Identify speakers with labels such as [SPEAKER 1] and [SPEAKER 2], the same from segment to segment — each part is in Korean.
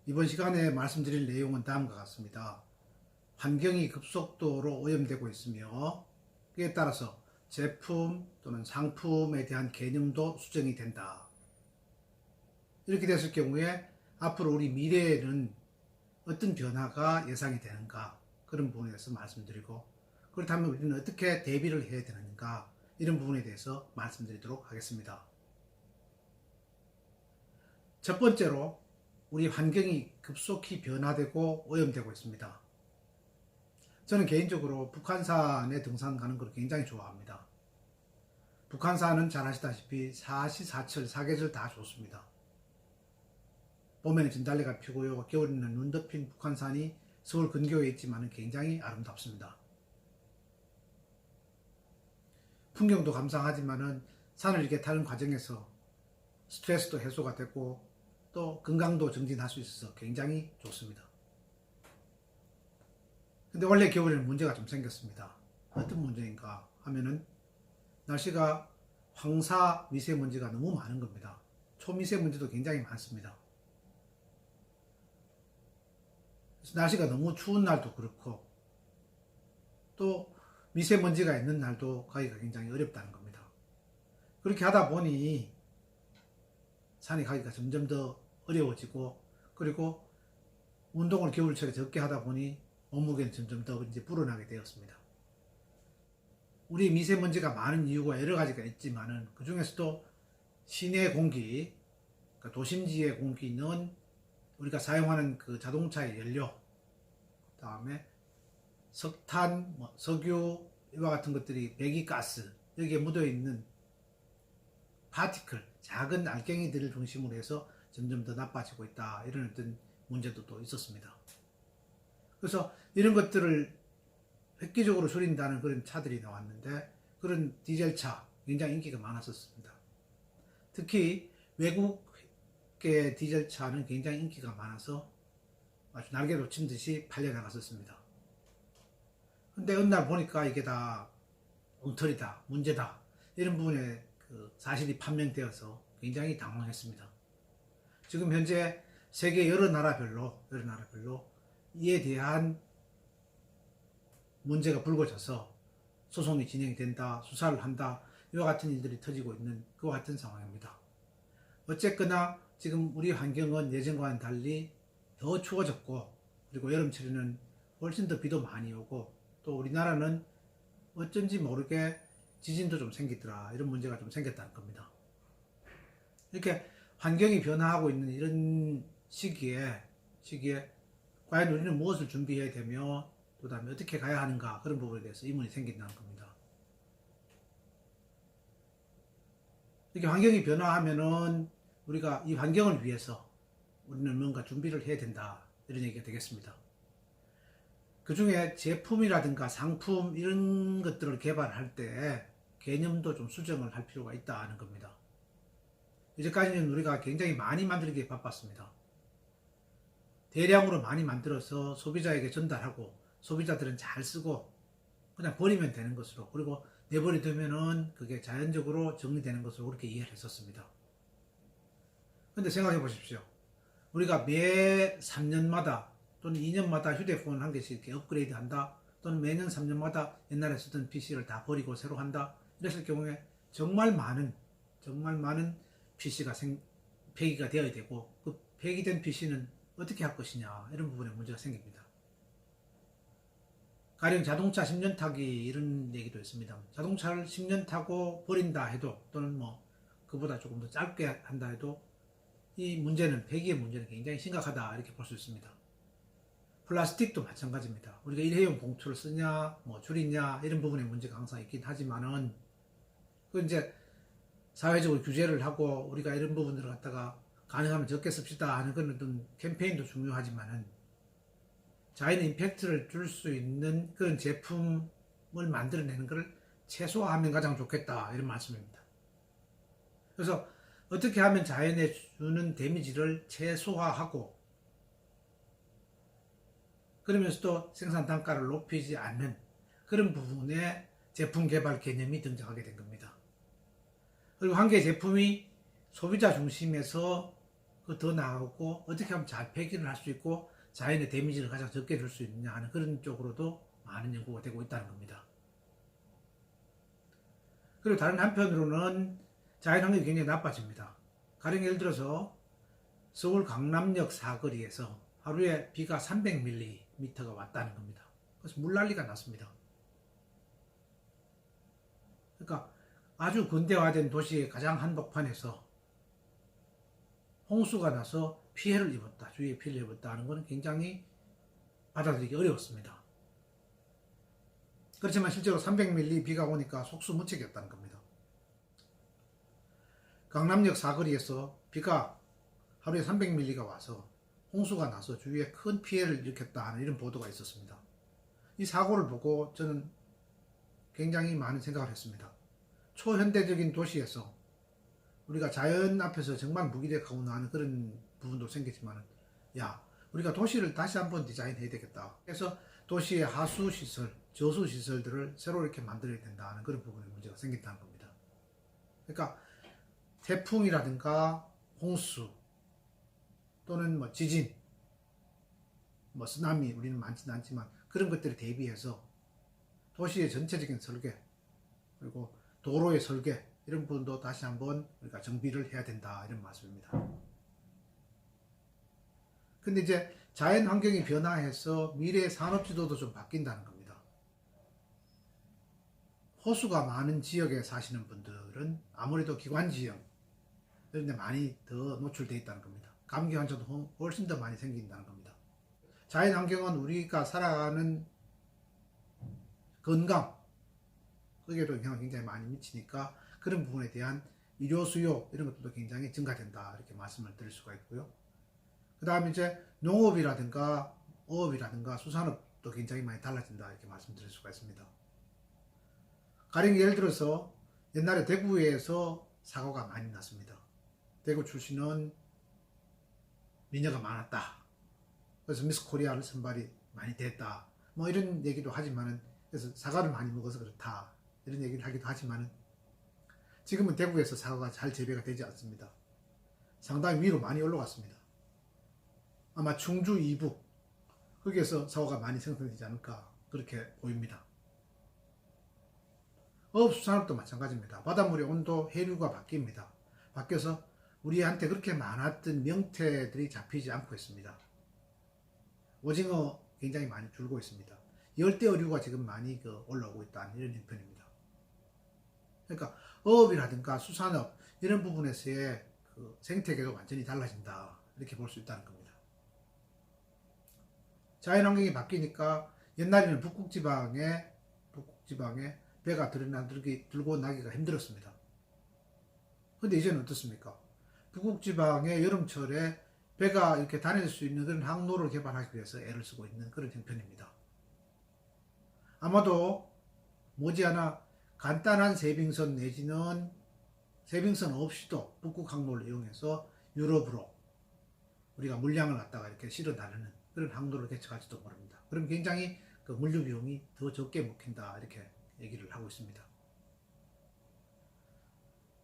[SPEAKER 1] 이번 시간에 말씀드릴 내용은 다음과 같습니다. 환경이 급속도로 오염되고 있으며 그에 따라서 제품 또는 상품에 대한 개념도 수정이 된다. 이렇게 됐을 경우에 앞으로 우리 미래에는 어떤 변화가 예상이 되는가, 그런 부분에 대해서 말씀드리고, 그렇다면 우리는 어떻게 대비를 해야 되는가, 이런 부분에 대해서 말씀드리도록 하겠습니다. 첫 번째로 우리 환경이 급속히 변화되고 오염되고 있습니다. 저는 개인적으로 북한산에 등산 가는 걸 굉장히 좋아합니다. 북한산은 잘 아시다시피 사시사철 사계절 다 좋습니다. 봄에는 진달래가 피고요, 겨울에는 눈 덮인 북한산이 서울 근교에 있지만 굉장히 아름답습니다. 풍경도 감상하지만 산을 이렇게 타는 과정에서 스트레스도 해소가 되고 또 건강도 증진할 수 있어서 굉장히 좋습니다. 근데 원래 겨울에는 문제가 좀 생겼습니다. 어떤 문제인가 하면은 날씨가 황사 미세먼지가 너무 많은 겁니다. 초미세먼지도 굉장히 많습니다. 그래서 날씨가 너무 추운 날도 그렇고 또 미세먼지가 있는 날도 가기가 굉장히 어렵다는 겁니다. 그렇게 하다 보니 산에 가기가 점점 더 어려워지고, 그리고 운동을 겨울철에 적게 하다 보니 몸무게는 점점 더 이제 불어나게 되었습니다. 우리 미세먼지가 많은 이유가 여러 가지가 있지만은 그 중에서도 시내 공기, 그러니까 도심지의 공기는 우리가 사용하는 그 자동차의 연료, 그 다음에 석탄, 석유 이와 같은 것들이 배기가스, 여기에 묻어있는 파티클, 작은 알갱이들을 중심으로 해서 점점 더 나빠지고 있다, 이런 어떤 문제도 또 있었습니다. 그래서 이런 것들을 획기적으로 줄인다는 그런 차들이 나왔는데, 그런 디젤차 굉장히 인기가 많았었습니다. 특히 외국의 디젤차는 굉장히 인기가 많아서 아주 날개 돋친 듯이 팔려나갔었습니다. 근데 어느 날 보니까 이게 다 엉터리다, 문제다, 이런 부분에 그 사실이 판명되어서 굉장히 당황했습니다. 지금 현재 세계 여러 나라별로 이에 대한 문제가 불거져서 소송이 진행된다, 수사를 한다, 이와 같은 일들이 터지고 있는 그와 같은 상황입니다. 어쨌거나 지금 우리 환경은 예전과는 달리 더 추워졌고, 그리고 여름철에는 훨씬 더 비도 많이 오고, 또 우리나라는 어쩐지 모르게 지진도 좀 생기더라, 이런 문제가 좀 생겼다는 겁니다. 이렇게 환경이 변화하고 있는 이런 시기에 과연 우리는 무엇을 준비해야 되며 또 다음에 어떻게 가야 하는가, 그런 부분에 대해서 의문이 생긴다는 겁니다. 이렇게 환경이 변화하면은 우리가 이 환경을 위해서 우리는 뭔가 준비를 해야 된다, 이런 얘기가 되겠습니다. 그 중에 제품이라든가 상품 이런 것들을 개발할 때 개념도 좀 수정을 할 필요가 있다는 겁니다. 이제까지는 우리가 굉장히 많이 만들기에 바빴습니다. 대량으로 많이 만들어서 소비자에게 전달하고 소비자들은 잘 쓰고 그냥 버리면 되는 것으로, 그리고 내버려두면은 그게 자연적으로 정리되는 것으로 그렇게 이해를 했었습니다. 근데 생각해 보십시오. 우리가 매 3년마다 또는 2년마다 휴대폰을 한 개씩 이렇게 업그레이드 한다, 또는 매년 3년마다 옛날에 쓰던 PC를 다 버리고 새로 한다, 이랬을 경우에 정말 많은 PC가 폐기가 되어야 되고, 그 폐기된 PC는 어떻게 할 것이냐, 이런 부분에 문제가 생깁니다. 가령 자동차 10년 타기 이런 얘기도 있습니다. 자동차를 10년 타고 버린다 해도, 또는 그보다 조금 더 짧게 한다 해도 이 문제는, 폐기의 문제는 굉장히 심각하다, 이렇게 볼 수 있습니다. 플라스틱도 마찬가지입니다. 우리가 일회용 봉투를 쓰냐, 줄이냐, 이런 부분에 문제가 항상 있긴 하지만은, 그 이제 사회적으로 규제를 하고 우리가 이런 부분들을 갖다가 가능하면 적게 씁시다 하는 그런 어떤 캠페인도 중요하지만은, 자연 임팩트를 줄 수 있는 그런 제품을 만들어내는 것을 최소화하면 가장 좋겠다, 이런 말씀입니다. 그래서 어떻게 하면 자연에 주는 데미지를 최소화하고, 그러면서도 생산 단가를 높이지 않는 그런 부분에 제품 개발 개념이 등장하게 된 겁니다. 그리고 한 개의 제품이 소비자 중심에서 더 나아가고 어떻게 하면 잘 폐기를 할 수 있고 자연의 데미지를 가장 적게 줄 수 있느냐 하는 그런 쪽으로도 많은 연구가 되고 있다는 겁니다. 그리고 다른 한편으로는 자연환경이 굉장히 나빠집니다. 가령 예를 들어서 서울 강남역 사거리에서 하루에 비가 300mm가 왔다는 겁니다. 그래서 물난리가 났습니다. 그러니까 아주 근대화된 도시의 가장 한복판에서 홍수가 나서 피해를 입었다, 주위에 피해를 입었다 하는 것은 굉장히 받아들이기 어려웠습니다. 그렇지만 실제로 300mm 비가 오니까 속수무책이었다는 겁니다. 강남역 사거리에서 비가 하루에 300mm가 와서 홍수가 나서 주위에 큰 피해를 일으켰다 하는 이런 보도가 있었습니다. 이 사고를 보고 저는 굉장히 많은 생각을 했습니다. 초현대적인 도시에서 우리가 자연 앞에서 정말 무기력하고 하는 그런 부분도 생기지만, 야, 우리가 도시를 다시 한번 디자인해야 되겠다. 그래서 도시의 하수시설, 저수시설들을 새로 이렇게 만들어야 된다는 그런 부분에 문제가 생긴다는 겁니다. 그러니까 태풍이라든가 홍수 또는 뭐 지진, 뭐 쓰나미, 우리는 많지는 않지만 그런 것들에 대비해서 도시의 전체적인 설계, 그리고 도로의 설계, 이런 부분도 다시 한번 우리가 정비를 해야 된다, 이런 말씀입니다. 근데 이제 자연 환경이 변화해서 미래의 산업 지도도 좀 바뀐다는 겁니다. 호수가 많은 지역에 사시는 분들은 아무래도 기관지형 이런 데 많이 더 노출되어 있다는 겁니다. 감기 환자도 훨씬 더 많이 생긴다는 겁니다. 자연 환경은 우리가 살아가는 건강, 거기에도 영향을 굉장히 많이 미치니까 그런 부분에 대한 의료 수요 이런 것들도 굉장히 증가된다, 이렇게 말씀을 드릴 수가 있고요. 그 다음에 이제 농업이라든가 어업이라든가 수산업도 굉장히 많이 달라진다, 이렇게 말씀드릴 수가 있습니다. 가령 예를 들어서 옛날에 대구에서 사고가 많이 났습니다. 대구 출신은 미녀가 많았다, 그래서 미스 코리아를 선발이 많이 됐다, 뭐 이런 얘기도 하지만은, 그래서 사과를 많이 먹어서 그렇다, 이런 얘기를 하기도 하지만은, 지금은 대구에서 사과가 잘 재배가 되지 않습니다. 상당히 위로 많이 올라갔습니다. 아마 충주 이북, 거기에서 사과가 많이 생성되지 않을까, 그렇게 보입니다. 어업수산업도 마찬가지입니다. 바닷물의 온도, 해류가 바뀝니다. 바뀌어서 우리한테 그렇게 많았던 명태들이 잡히지 않고 있습니다. 오징어 굉장히 많이 줄고 있습니다. 열대어류가 지금 많이 올라오고 있다는 이런 형편입니다. 그러니까 어업이라든가 수산업 이런 부분에서의 생태계가 완전히 달라진다, 이렇게 볼 수 있다는 겁니다. 자연환경이 바뀌니까 옛날에는 북극지방에 배가 들고 나기가 힘들었습니다. 근데 이제는 어떻습니까? 북극지방의 여름철에 배가 이렇게 다닐 수 있는 그런 항로를 개발하기 위해서 애를 쓰고 있는 그런 형편입니다. 아마도 머지않아 간단한 세빙선 내지는 세빙선 없이도 북극 항로를 이용해서 유럽으로 우리가 물량을 갖다가 이렇게 실어 나르는 그런 항로를 개척할지도 모릅니다. 그럼 굉장히 그 물류 비용이 더 적게 먹힌다, 이렇게 얘기를 하고 있습니다.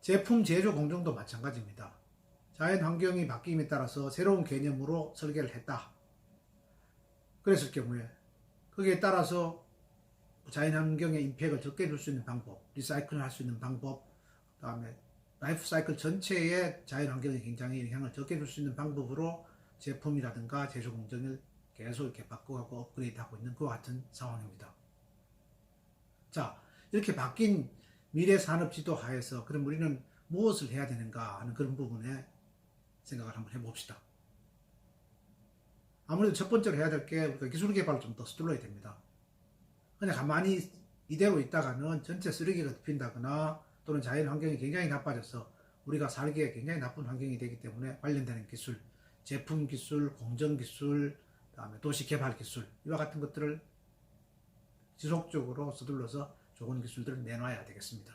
[SPEAKER 1] 제품 제조 공정도 마찬가지입니다. 자연 환경이 바뀜에 따라서 새로운 개념으로 설계를 했다. 그랬을 경우에 거기에 따라서 자연 환경의 임팩을 적게 줄 수 있는 방법, 리사이클을 할 수 있는 방법, 그 다음에 라이프 사이클 전체에 자연 환경에 굉장히 영향을 적게 줄 수 있는 방법으로 제품이라든가 제조 공정을 계속 이렇게 바꿔가고 업그레이드하고 있는 그와 같은 상황입니다. 자, 이렇게 바뀐 미래 산업 지도 하에서 그럼 우리는 무엇을 해야 되는가 하는 그런 부분에 생각을 한번 해봅시다. 아무래도 첫 번째로 해야 될 게 우리가 기술 개발을 좀 더 서둘러야 됩니다. 그냥 가만히 이대로 있다가는 전체 쓰레기가 덮인다거나 또는 자연 환경이 굉장히 나빠져서 우리가 살기에 굉장히 나쁜 환경이 되기 때문에 관련되는 기술, 제품 기술, 공정 기술, 그다음에 도시 개발 기술, 이와 같은 것들을 지속적으로 서둘러서 좋은 기술들을 내놔야 되겠습니다.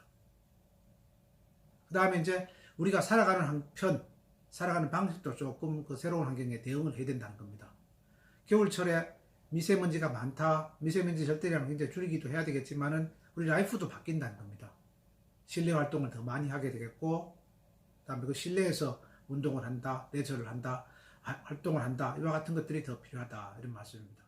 [SPEAKER 1] 그 다음에 이제 우리가 살아가는 방식도 조금 그 새로운 환경에 대응을 해야 된다는 겁니다. 겨울철에 미세먼지가 많다, 미세먼지 절대량을 굉장히 줄이기도 해야 되겠지만은 우리 라이프도 바뀐다는 겁니다. 실내 활동을 더 많이 하게 되겠고, 그 다음에 그 실내에서 운동을 한다, 레저를 한다, 활동을 한다, 이와 같은 것들이 더 필요하다 이런 말씀입니다.